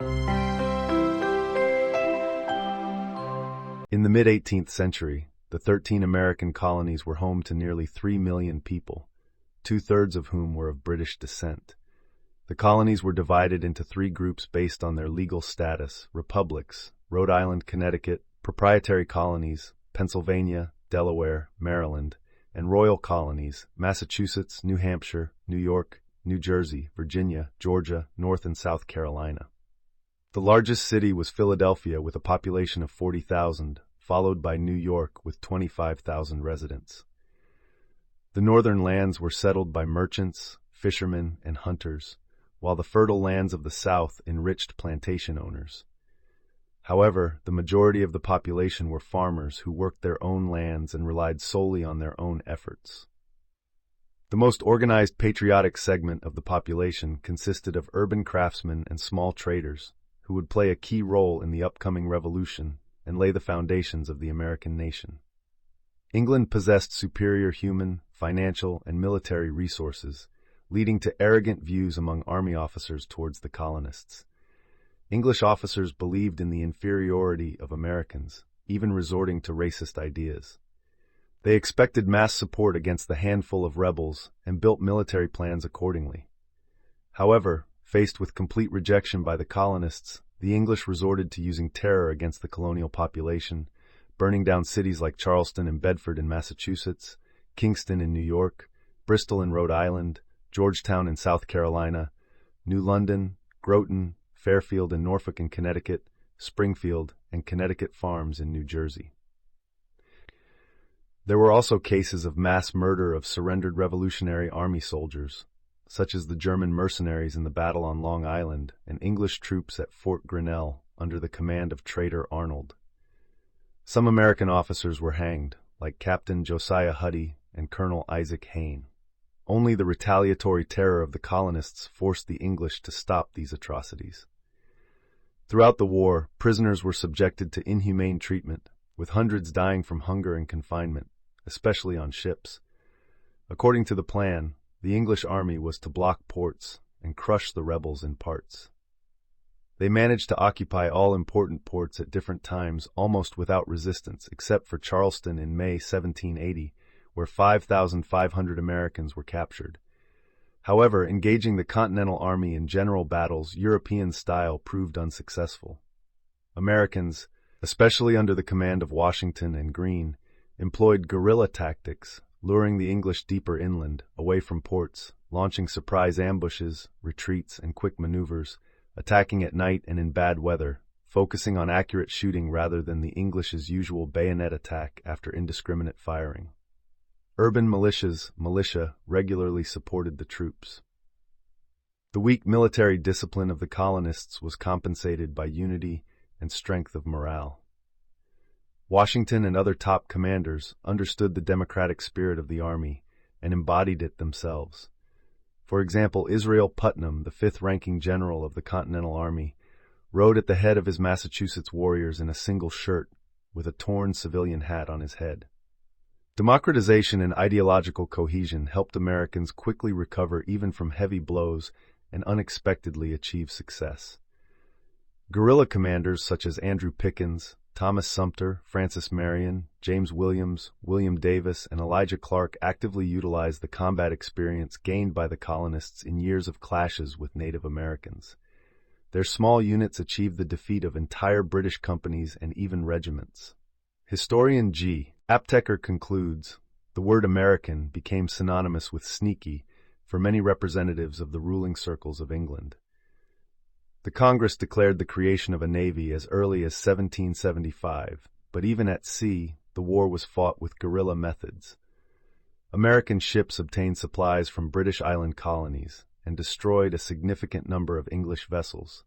In the mid-18th century, the 13 American colonies were home to nearly 3 million people, two-thirds of whom were of British descent. The colonies were divided into three groups based on their legal status: republics, Rhode Island, Connecticut; proprietary colonies, Pennsylvania, Delaware, Maryland; and royal colonies, Massachusetts, New Hampshire, New York, New Jersey, Virginia, Georgia, North and South Carolina. The largest city was Philadelphia with a population of 40,000, followed by New York with 25,000 residents. The northern lands were settled by merchants, fishermen, and hunters, while the fertile lands of the south enriched plantation owners. However, the majority of the population were farmers who worked their own lands and relied solely on their own efforts. The most organized patriotic segment of the population consisted of urban craftsmen and small traders, who would play a key role in the upcoming revolution and lay the foundations of the American nation. England possessed superior human, financial, and military resources, leading to arrogant views among army officers towards the colonists. English officers believed in the inferiority of Americans, even resorting to racist ideas. They expected mass support against the handful of rebels and built military plans accordingly. However, faced with complete rejection by the colonists, the English resorted to using terror against the colonial population, burning down cities like Charleston and Bedford in Massachusetts, Kingston in New York, Bristol in Rhode Island, Georgetown in South Carolina, New London, Groton, Fairfield and Norfolk in Connecticut, Springfield, and Connecticut Farms in New Jersey. There were also cases of mass murder of surrendered Revolutionary Army soldiers, such as the German mercenaries in the battle on Long Island and English troops at Fort Grinnell under the command of Traitor Arnold. Some American officers were hanged, like Captain Josiah Huddy and Colonel Isaac Hayne. Only the retaliatory terror of the colonists forced the English to stop these atrocities. Throughout the war, prisoners were subjected to inhumane treatment, with hundreds dying from hunger and confinement, especially on ships. According to the plan, the English army was to block ports and crush the rebels in parts. They managed to occupy all important ports at different times almost without resistance, except for Charleston in May 1780, where 5,500 Americans were captured. However, engaging the Continental Army in general battles European style proved unsuccessful. Americans, especially under the command of Washington and Greene, employed guerrilla tactics, luring the English deeper inland, away from ports, launching surprise ambushes, retreats, and quick maneuvers, attacking at night and in bad weather, focusing on accurate shooting rather than the English's usual bayonet attack after indiscriminate firing. Urban militia regularly supported the troops. The weak military discipline of the colonists was compensated by unity and strength of morale. Washington and other top commanders understood the democratic spirit of the army and embodied it themselves. For example, Israel Putnam, the fifth-ranking general of the Continental Army, rode at the head of his Massachusetts warriors in a single shirt with a torn civilian hat on his head. Democratization and ideological cohesion helped Americans quickly recover even from heavy blows and unexpectedly achieve success. Guerrilla commanders such as Andrew Pickens, Thomas Sumter, Francis Marion, James Williams, William Davis, and Elijah Clark actively utilized the combat experience gained by the colonists in years of clashes with Native Americans. Their small units achieved the defeat of entire British companies and even regiments. Historian G. Apteker concludes, the word American became synonymous with sneaky for many representatives of the ruling circles of England. The Congress declared the creation of a navy as early as 1775, but even at sea, the war was fought with guerrilla methods. American ships obtained supplies from British island colonies and destroyed a significant number of English vessels.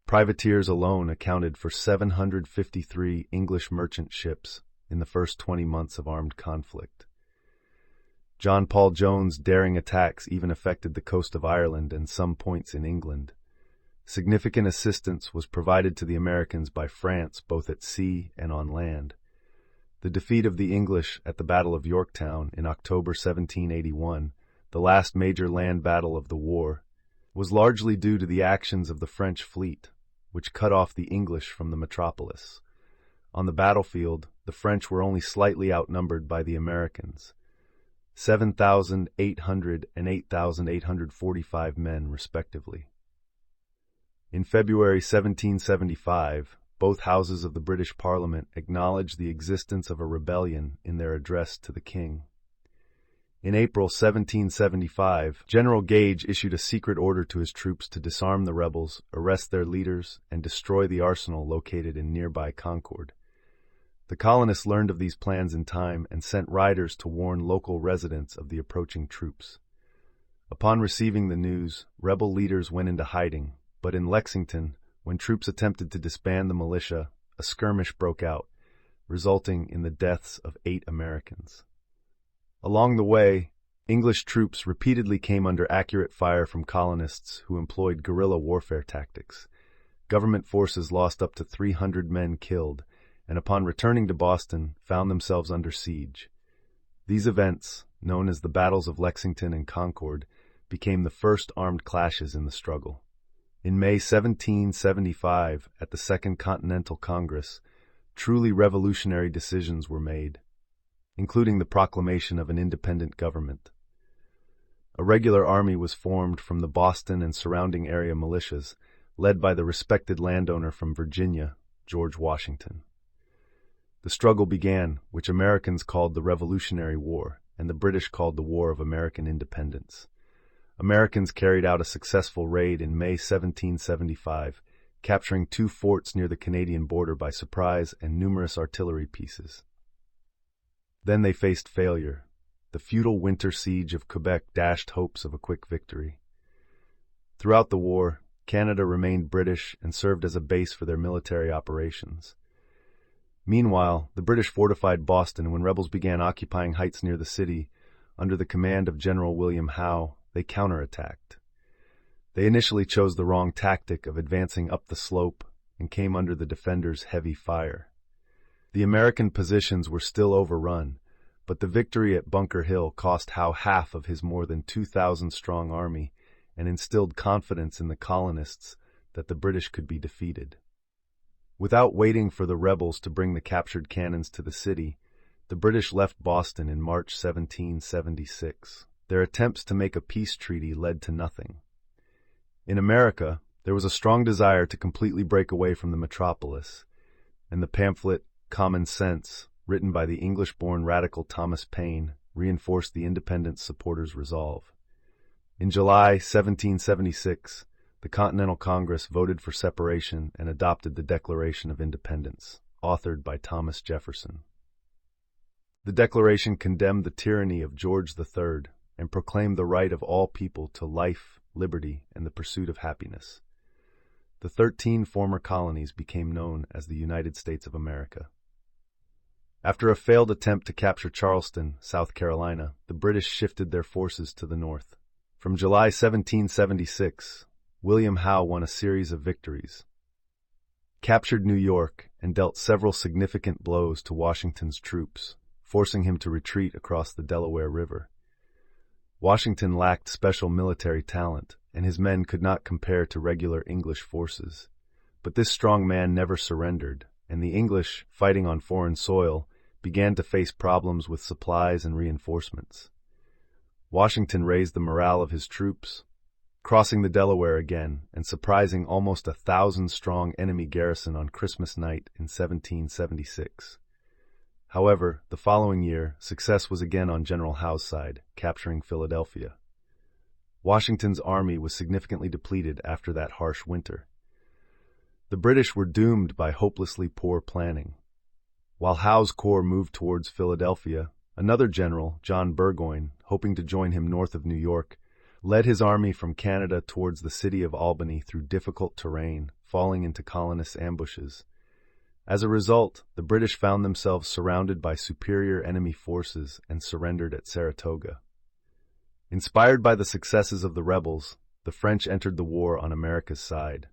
Privateers alone accounted for 753 English merchant ships in the first 20 months of armed conflict. John Paul Jones' daring attacks even affected the coast of Ireland and some points in England. Significant assistance was provided to the Americans by France both at sea and on land. The defeat of the English at the Battle of Yorktown in October 1781, the last major land battle of the war, was largely due to the actions of the French fleet, which cut off the English from the metropolis. On the battlefield, the French were only slightly outnumbered by the Americans, 7,800 and 8,845 men, respectively. In February 1775, both houses of the British Parliament acknowledged the existence of a rebellion in their address to the king. In April 1775, General Gage issued a secret order to his troops to disarm the rebels, arrest their leaders, and destroy the arsenal located in nearby Concord. The colonists learned of these plans in time and sent riders to warn local residents of the approaching troops. Upon receiving the news, rebel leaders went into hiding, but in Lexington, when troops attempted to disband the militia, a skirmish broke out, resulting in the deaths of 8 Americans. Along the way, English troops repeatedly came under accurate fire from colonists who employed guerrilla warfare tactics. Government forces lost up to 300 men killed, and upon returning to Boston, found themselves under siege. These events, known as the Battles of Lexington and Concord, became the first armed clashes in the struggle. In May 1775, at the Second Continental Congress, truly revolutionary decisions were made, including the proclamation of an independent government. A regular army was formed from the Boston and surrounding area militias, led by the respected landowner from Virginia, George Washington. The struggle began, which Americans called the Revolutionary War, and the British called the War of American Independence. Americans carried out a successful raid in May 1775, capturing 2 forts near the Canadian border by surprise and numerous artillery pieces. Then they faced failure. The futile winter siege of Quebec dashed hopes of a quick victory. Throughout the war, Canada remained British and served as a base for their military operations. Meanwhile, the British fortified Boston when rebels began occupying heights near the city. Under the command of General William Howe, they counterattacked. They initially chose the wrong tactic of advancing up the slope and came under the defenders' heavy fire. The American positions were still overrun, but the victory at Bunker Hill cost Howe half of his more than 2,000-strong army and instilled confidence in the colonists that the British could be defeated. Without waiting for the rebels to bring the captured cannons to the city, the British left Boston in March 1776. Their attempts to make a peace treaty led to nothing. In America, there was a strong desire to completely break away from the metropolis, and the pamphlet Common Sense, written by the English-born radical Thomas Paine, reinforced the independence supporters' resolve. In July 1776, the Continental Congress voted for separation and adopted the Declaration of Independence, authored by Thomas Jefferson. The Declaration condemned the tyranny of George III and proclaimed the right of all people to life, liberty, and the pursuit of happiness. The 13 former colonies became known as the United States of America. After a failed attempt to capture Charleston, South Carolina, the British shifted their forces to the north. From July 1776, William Howe won a series of victories, captured New York, and dealt several significant blows to Washington's troops, forcing him to retreat across the Delaware River. Washington lacked special military talent, and his men could not compare to regular English forces. But this strong man never surrendered, and the English, fighting on foreign soil, began to face problems with supplies and reinforcements. Washington raised the morale of his troops, crossing the Delaware again and surprising almost 1,000-strong enemy garrison on Christmas night in 1776. However, the following year, success was again on General Howe's side, capturing Philadelphia. Washington's army was significantly depleted after that harsh winter. The British were doomed by hopelessly poor planning. While Howe's corps moved towards Philadelphia, another general, John Burgoyne, hoping to join him north of New York, led his army from Canada towards the city of Albany through difficult terrain, falling into colonists' ambushes. As a result, the British found themselves surrounded by superior enemy forces and surrendered at Saratoga. Inspired by the successes of the rebels, the French entered the war on America's side.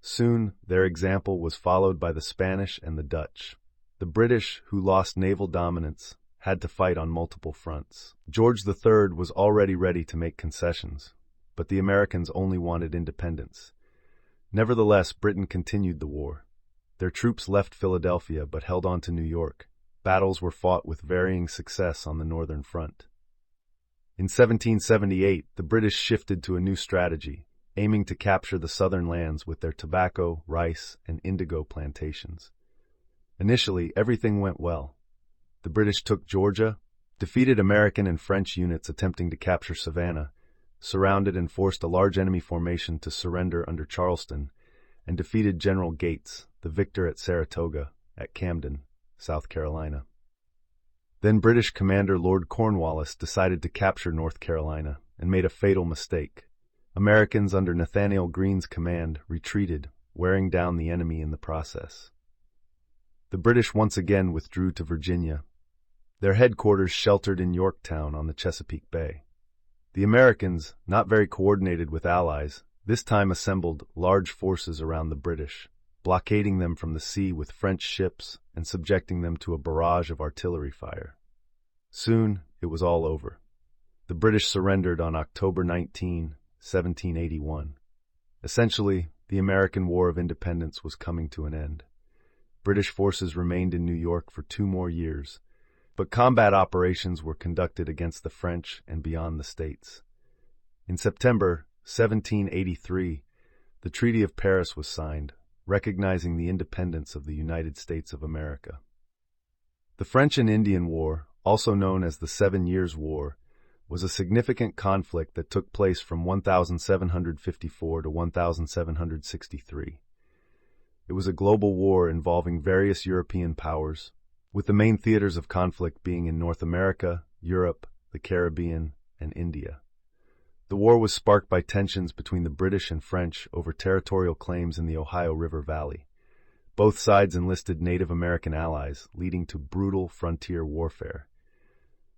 Soon, their example was followed by the Spanish and the Dutch. The British, who lost naval dominance, had to fight on multiple fronts. George III was already ready to make concessions, but the Americans only wanted independence. Nevertheless, Britain continued the war. Their troops left Philadelphia but held on to New York. Battles were fought with varying success on the northern front. In 1778, the British shifted to a new strategy, aiming to capture the southern lands with their tobacco, rice, and indigo plantations. Initially, everything went well. The British took Georgia, defeated American and French units attempting to capture Savannah, surrounded and forced a large enemy formation to surrender under Charleston, and defeated General Gates, the victor at Saratoga, at Camden, South Carolina. Then British commander Lord Cornwallis decided to capture North Carolina and made a fatal mistake. Americans under Nathanael Greene's command retreated, wearing down the enemy in the process. The British once again withdrew to Virginia, their headquarters sheltered in Yorktown on the Chesapeake Bay. The Americans, not very coordinated with allies, this time assembled large forces around the British, blockading them from the sea with French ships and subjecting them to a barrage of artillery fire. Soon, it was all over. The British surrendered on October 19, 1781. Essentially, the American War of Independence was coming to an end. British forces remained in New York for 2 more years, but combat operations were conducted against the French and beyond the States. In September 1783, the Treaty of Paris was signed, recognizing the independence of the United States of America. The French and Indian War, also known as the 7 Years' War, was a significant conflict that took place from 1754 to 1763. It was a global war involving various European powers, with the main theaters of conflict being in North America, Europe, the Caribbean, and India. The war was sparked by tensions between the British and French over territorial claims in the Ohio River Valley. Both sides enlisted Native American allies, leading to brutal frontier warfare.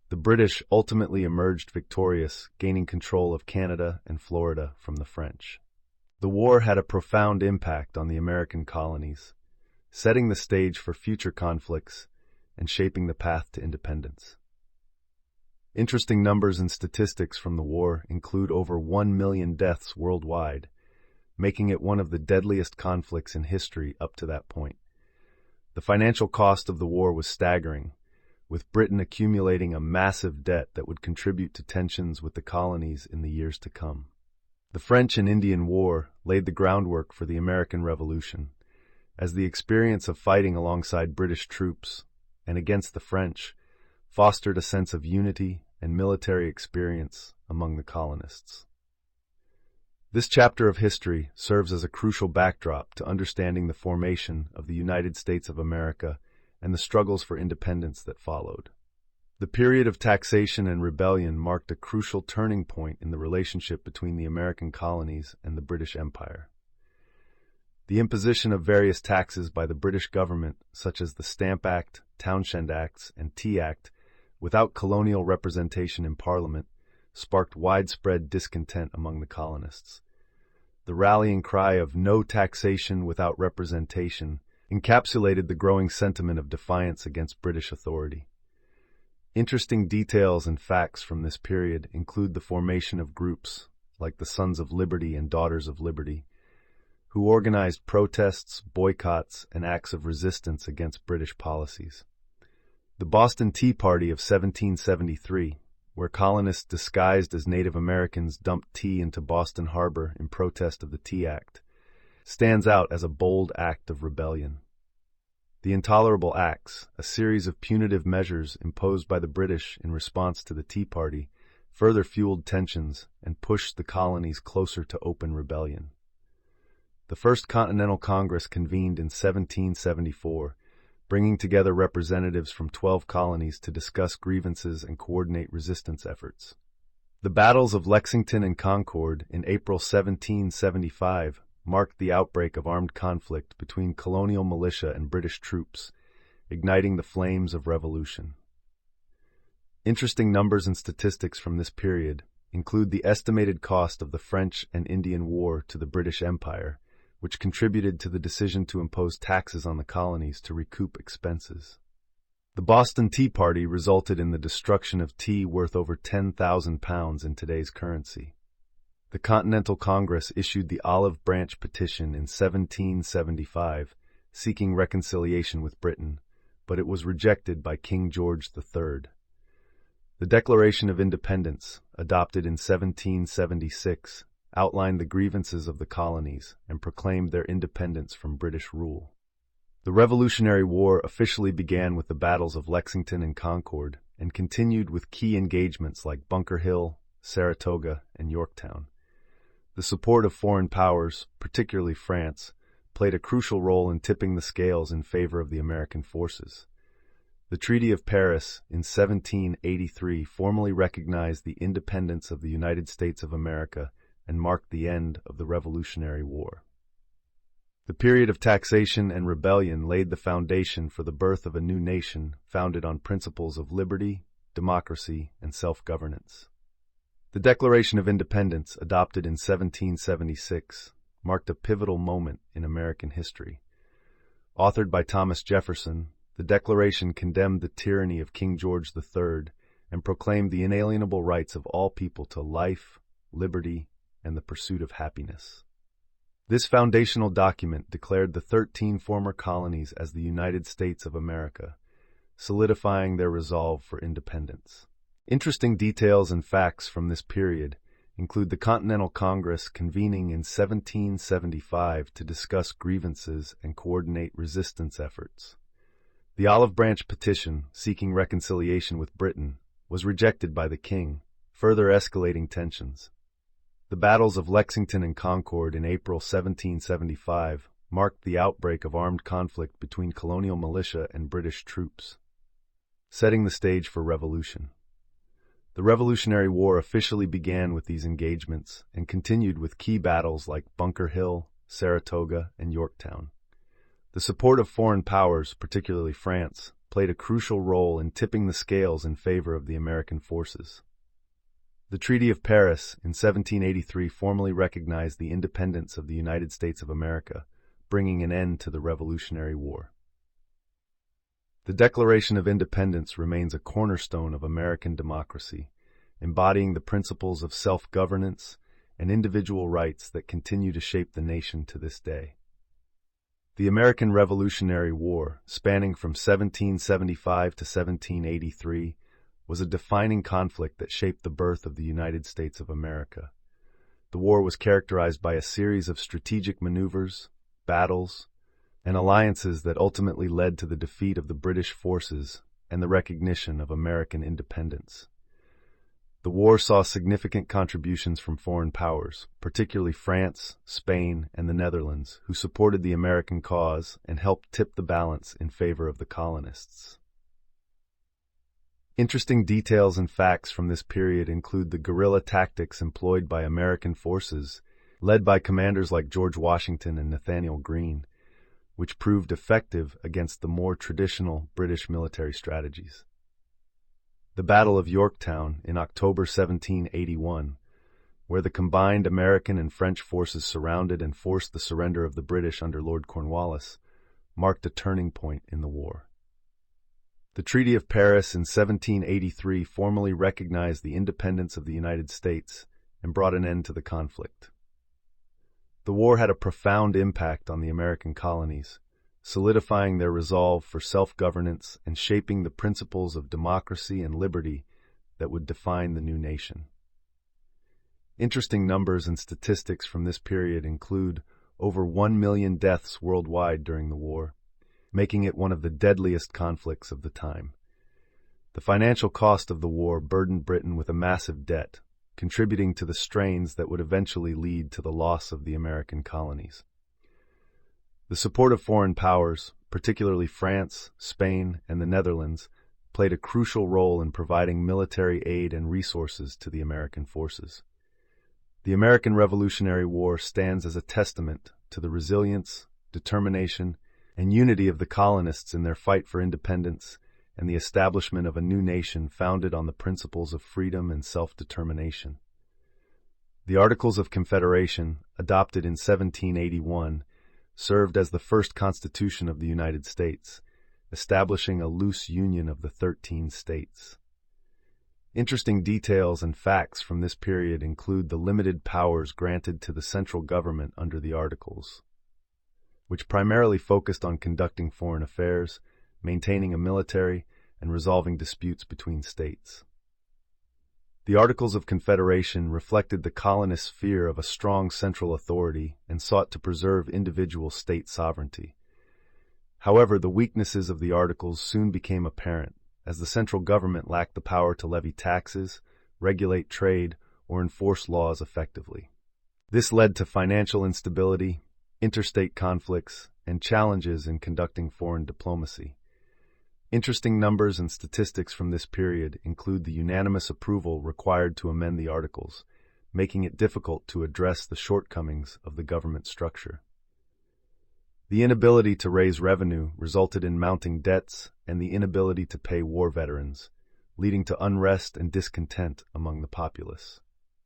The British ultimately emerged victorious, gaining control of Canada and Florida from the French. The war had a profound impact on the American colonies, setting the stage for future conflicts and shaping the path to independence. Interesting numbers and statistics from the war include over 1 million deaths worldwide, making it one of the deadliest conflicts in history up to that point. The financial cost of the war was staggering, with Britain accumulating a massive debt that would contribute to tensions with the colonies in the years to come. The French and Indian War laid the groundwork for the American Revolution, as the experience of fighting alongside British troops and against the French fostered a sense of unity and military experience among the colonists. This chapter of history serves as a crucial backdrop to understanding the formation of the United States of America and the struggles for independence that followed. The period of taxation and rebellion marked a crucial turning point in the relationship between the American colonies and the British Empire. The imposition of various taxes by the British government, such as the Stamp Act, Townshend Acts, and Tea Act, without colonial representation in Parliament, sparked widespread discontent among the colonists. The rallying cry of "No taxation without representation" encapsulated the growing sentiment of defiance against British authority. Interesting details and facts from this period include the formation of groups, like the Sons of Liberty and Daughters of Liberty, who organized protests, boycotts, and acts of resistance against British policies. The Boston Tea Party of 1773, where colonists disguised as Native Americans dumped tea into Boston Harbor in protest of the Tea Act, stands out as a bold act of rebellion. The Intolerable Acts, a series of punitive measures imposed by the British in response to the Tea Party, further fueled tensions and pushed the colonies closer to open rebellion. The First Continental Congress convened in 1774, bringing together representatives from 12 colonies to discuss grievances and coordinate resistance efforts. The battles of Lexington and Concord in April 1775 marked the outbreak of armed conflict between colonial militia and British troops, igniting the flames of revolution. Interesting numbers and statistics from this period include the estimated cost of the French and Indian War to the British Empire, which contributed to the decision to impose taxes on the colonies to recoup expenses. The Boston Tea Party resulted in the destruction of tea worth over £10,000 in today's currency. The Continental Congress issued the Olive Branch Petition in 1775, seeking reconciliation with Britain, but it was rejected by King George III. The Declaration of Independence, adopted in 1776, outlined the grievances of the colonies and proclaimed their independence from British rule. The Revolutionary War officially began with the battles of Lexington and Concord and continued with key engagements like Bunker Hill, Saratoga, and Yorktown. The support of foreign powers, particularly France, played a crucial role in tipping the scales in favor of the American forces. The Treaty of Paris in 1783 formally recognized the independence of the United States of America and marked the end of the Revolutionary War. The period of taxation and rebellion laid the foundation for the birth of a new nation founded on principles of liberty, democracy, and self-governance. The Declaration of Independence, adopted in 1776, marked a pivotal moment in American history. Authored by Thomas Jefferson, the Declaration condemned the tyranny of King George III and proclaimed the inalienable rights of all people to life, liberty, and the pursuit of happiness. This foundational document declared the 13 former colonies as the United States of America, solidifying their resolve for independence. Interesting details and facts from this period include the Continental Congress convening in 1775 to discuss grievances and coordinate resistance efforts. The Olive Branch Petition, seeking reconciliation with Britain, was rejected by the king, further escalating tensions. The battles of Lexington and Concord in April 1775 marked the outbreak of armed conflict between colonial militia and British troops, setting the stage for revolution. The Revolutionary War officially began with these engagements and continued with key battles like Bunker Hill, Saratoga, and Yorktown. The support of foreign powers, particularly France, played a crucial role in tipping the scales in favor of the American forces. The Treaty of Paris in 1783 formally recognized the independence of the United States of America, bringing an end to the Revolutionary War. The Declaration of Independence remains a cornerstone of American democracy, embodying the principles of self-governance and individual rights that continue to shape the nation to this day. The American Revolutionary War, spanning from 1775 to 1783, was a defining conflict that shaped the birth of the United States of America. The war was characterized by a series of strategic maneuvers, battles, and alliances that ultimately led to the defeat of the British forces and the recognition of American independence. The war saw significant contributions from foreign powers, particularly France, Spain, and the Netherlands, who supported the American cause and helped tip the balance in favor of the colonists. Interesting details and facts from this period include the guerrilla tactics employed by American forces, led by commanders like George Washington and Nathanael Greene, which proved effective against the more traditional British military strategies. The Battle of Yorktown in October 1781, where the combined American and French forces surrounded and forced the surrender of the British under Lord Cornwallis, marked a turning point in the war. The Treaty of Paris in 1783 formally recognized the independence of the United States and brought an end to the conflict. The war had a profound impact on the American colonies, solidifying their resolve for self-governance and shaping the principles of democracy and liberty that would define the new nation. Interesting numbers and statistics from this period include over 1 million deaths worldwide during the war, making it one of the deadliest conflicts of the time. The financial cost of the war burdened Britain with a massive debt, contributing to the strains that would eventually lead to the loss of the American colonies. The support of foreign powers, particularly France, Spain, and the Netherlands, played a crucial role in providing military aid and resources to the American forces. The American Revolutionary War stands as a testament to the resilience, determination, and unity of the colonists in their fight for independence and the establishment of a new nation founded on the principles of freedom and self-determination. The Articles of Confederation, adopted in 1781, served as the first Constitution of the United States, establishing a loose union of the 13 states. Interesting details and facts from this period include the limited powers granted to the central government under the Articles, which primarily focused on conducting foreign affairs, maintaining a military, and resolving disputes between states. The Articles of Confederation reflected the colonists' fear of a strong central authority and sought to preserve individual state sovereignty. However, the weaknesses of the Articles soon became apparent, as the central government lacked the power to levy taxes, regulate trade, or enforce laws effectively. This led to financial instability, interstate conflicts, and challenges in conducting foreign diplomacy. Interesting numbers and statistics from this period include the unanimous approval required to amend the Articles, making it difficult to address the shortcomings of the government structure. The inability to raise revenue resulted in mounting debts and the inability to pay war veterans, leading to unrest and discontent among the populace.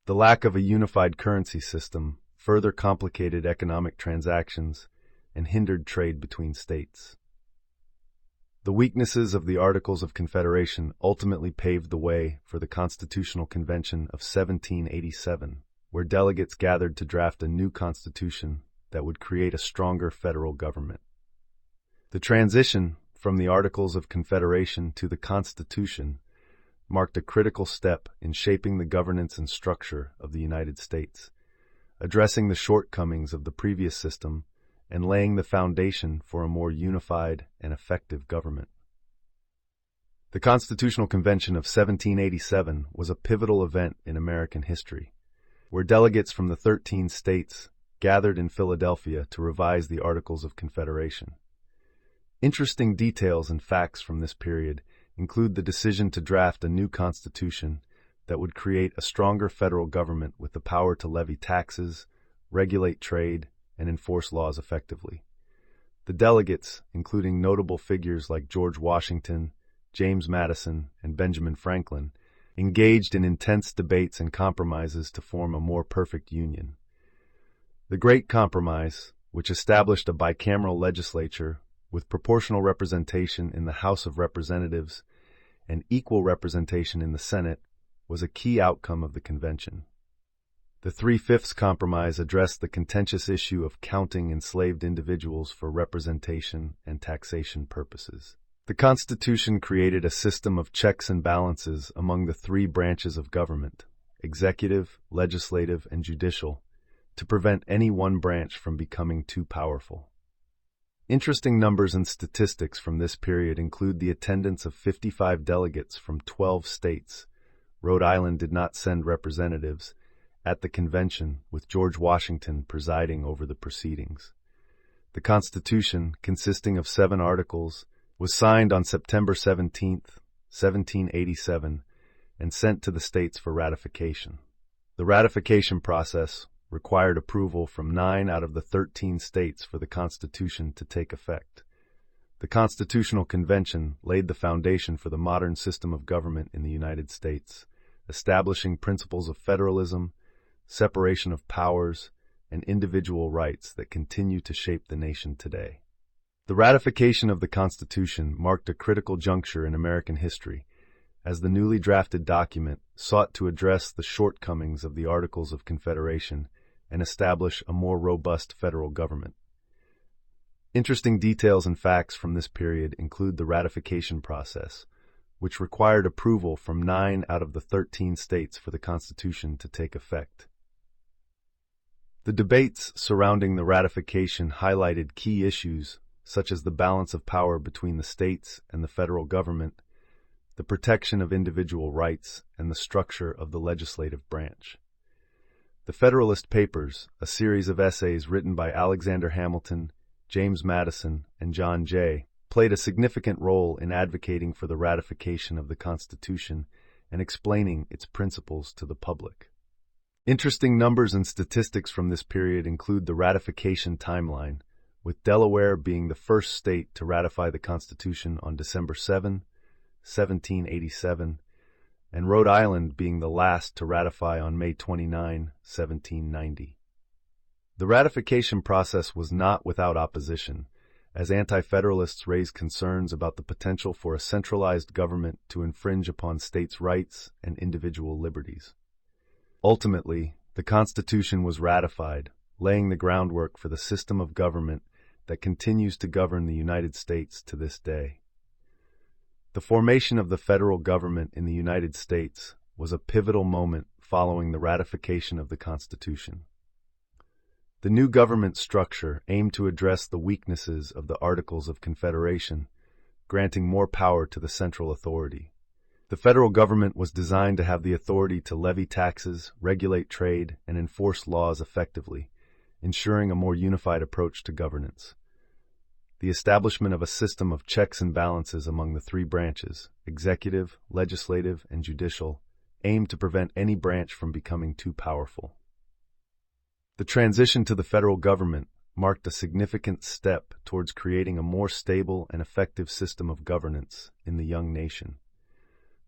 The lack of a unified currency system further complicated economic transactions and hindered trade between states. The weaknesses of the Articles of Confederation ultimately paved the way for the Constitutional Convention of 1787, where delegates gathered to draft a new constitution that would create a stronger federal government. The transition from the Articles of Confederation to the Constitution marked a critical step in shaping the governance and structure of the United States, addressing the shortcomings of the previous system and laying the foundation for a more unified and effective government. The Constitutional Convention of 1787 was a pivotal event in American history, where delegates from the 13 states gathered in Philadelphia to revise the Articles of Confederation. Interesting details and facts from this period include the decision to draft a new constitution that would create a stronger federal government with the power to levy taxes, regulate trade, and enforce laws effectively. The delegates, including notable figures like George Washington, James Madison, and Benjamin Franklin, engaged in intense debates and compromises to form a more perfect union. The Great Compromise, which established a bicameral legislature with proportional representation in the House of Representatives and equal representation in the Senate, was a key outcome of the convention. The Three-Fifths Compromise addressed the contentious issue of counting enslaved individuals for representation and taxation purposes. The Constitution created a system of checks and balances among the three branches of government, executive, legislative, and judicial, to prevent any one branch from becoming too powerful. Interesting numbers and statistics from this period include the attendance of 55 delegates from 12 states. Rhode Island did not send representatives at the convention, with George Washington presiding over the proceedings. The Constitution, consisting of 7 articles, was signed on September 17, 1787, and sent to the states for ratification. The ratification process required approval from 9 out of the 13 states for the Constitution to take effect. The Constitutional Convention laid the foundation for the modern system of government in the United States, establishing principles of federalism, separation of powers, and individual rights that continue to shape the nation today. The ratification of the Constitution marked a critical juncture in American history, as the newly drafted document sought to address the shortcomings of the Articles of Confederation and establish a more robust federal government. Interesting details and facts from this period include the ratification process, which required approval from 9 out of the 13 states for the Constitution to take effect. The debates surrounding the ratification highlighted key issues such as the balance of power between the states and the federal government, the protection of individual rights, and the structure of the legislative branch. The Federalist Papers, a series of essays written by Alexander Hamilton, James Madison, and John Jay, played a significant role in advocating for the ratification of the Constitution and explaining its principles to the public. Interesting numbers and statistics from this period include the ratification timeline, with Delaware being the first state to ratify the Constitution on December 7, 1787, and Rhode Island being the last to ratify on May 29, 1790. The ratification process was not without opposition, as anti-federalists raised concerns about the potential for a centralized government to infringe upon states' rights and individual liberties. Ultimately, the Constitution was ratified, laying the groundwork for the system of government that continues to govern the United States to this day. The formation of the federal government in the United States was a pivotal moment following the ratification of the Constitution. The new government structure aimed to address the weaknesses of the Articles of Confederation, granting more power to the central authority. The federal government was designed to have the authority to levy taxes, regulate trade, and enforce laws effectively, ensuring a more unified approach to governance. The establishment of a system of checks and balances among the three branches, executive, legislative, and judicial, aimed to prevent any branch from becoming too powerful. The transition to the federal government marked a significant step towards creating a more stable and effective system of governance in the young nation.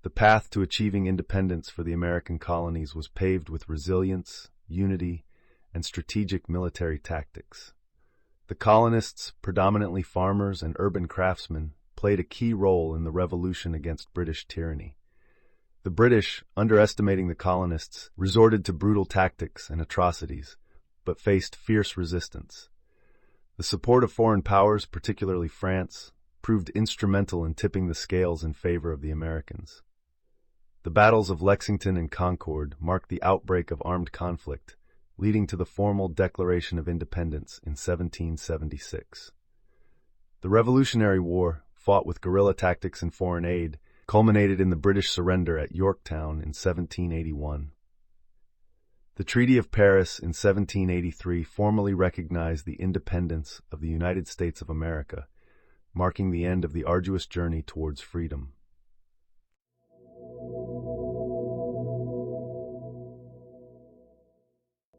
The path to achieving independence for the American colonies was paved with resilience, unity, and strategic military tactics. The colonists, predominantly farmers and urban craftsmen, played a key role in the revolution against British tyranny. The British, underestimating the colonists, resorted to brutal tactics and atrocities, but faced fierce resistance. The support of foreign powers, particularly France, proved instrumental in tipping the scales in favor of the Americans. The battles of Lexington and Concord marked the outbreak of armed conflict, leading to the formal Declaration of Independence in 1776. The Revolutionary War, fought with guerrilla tactics and foreign aid, culminated in the British surrender at Yorktown in 1781. The Treaty of Paris in 1783 formally recognized the independence of the United States of America, marking the end of the arduous journey towards freedom.